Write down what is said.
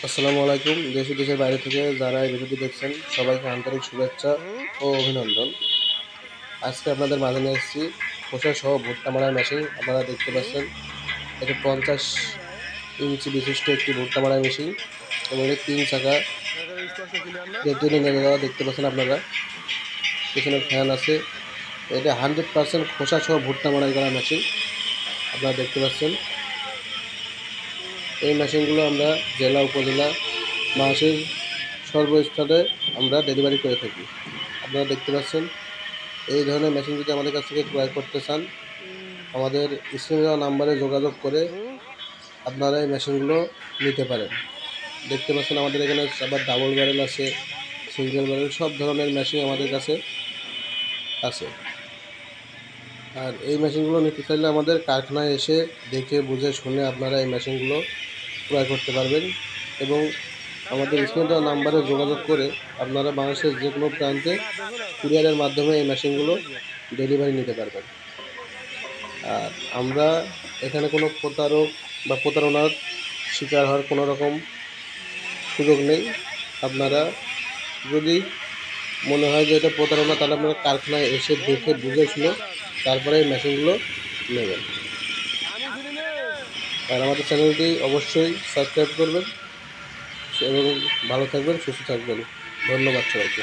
আসসালামু আলাইকুম। দেশ ও দেশের বাইরে থেকে যারা এই ভিডিওটি দেখছেন সবাইকে আন্তরিক শুভেচ্ছা ও অভিনন্দন। আজকে আপনাদের মাঝে নিয়ে এসেছি খোসা সহ ভুট্টা মারার মেশিন। আপনারা দেখতে পাচ্ছেন এটি 50 ইঞ্চি বিশিষ্ট একটি ভুট্টা মারার মেশিন এবং এর 3 চাকা পেছনে নিয়ে যাওয়া দেখতে পাচ্ছেন আপনারা। পেছনে ফ্যান আছে। এটা 100% খোসা সহ ভুট্টা মারাই করা মেশিন আপনারা দেখতে পাচ্ছেন। এই মেশিনগুলো আমরা জেলা উপজেলা মাসের সর্বস্তরে আমরা ডেলিভারি করে থাকি। আপনারা দেখতে পাচ্ছেন এই ধরনের মেশিন যদি আমাদের কাছ থেকে ক্রয় করতে চান আমাদের স্ক্রিনে দেওয়া নাম্বারে যোগাযোগ করে আপনারা এই মেশিনগুলো নিতে পারেন। দেখতে পাচ্ছেন আমাদের এখানে আবার ডাবল ব্যারেল আছে, সিঙ্গেল ব্যারেল, সব ধরনের মেশিন আমাদের কাছে আছে। আর এই মেশিনগুলো নিতে চাইলে আমাদের কারখানায় এসে দেখে বুঝে শুনে আপনারা এই মেশিনগুলো ক্রয় করতে পারবেন এবং আমাদের স্ক্রিনে দেওয়া নাম্বারে যোগাযোগ করে আপনারা বাংলাদেশের যে কোনো প্রান্তে কুরিয়ারের মাধ্যমে এই মেশিনগুলো ডেলিভারি নিতে পারবেন। আর আমরা এখানে কোনো প্রতারক বা প্রতারণার শিকার হওয়ার কোনো রকম সুযোগ নেই। আপনারা যদি মনে হয় যে এটা প্রতারণা তাহলে আপনারা কারখানায় এসে দেখে বুঝে শুনে তারপরে এই মেশিনগুলো নেবেন। আর আমাদের চ্যানেলটি অবশ্যই সাবস্ক্রাইব করবেন এবং ভালো থাকবেন, সুস্থ থাকবেন। ধন্যবাদ সবাইকে।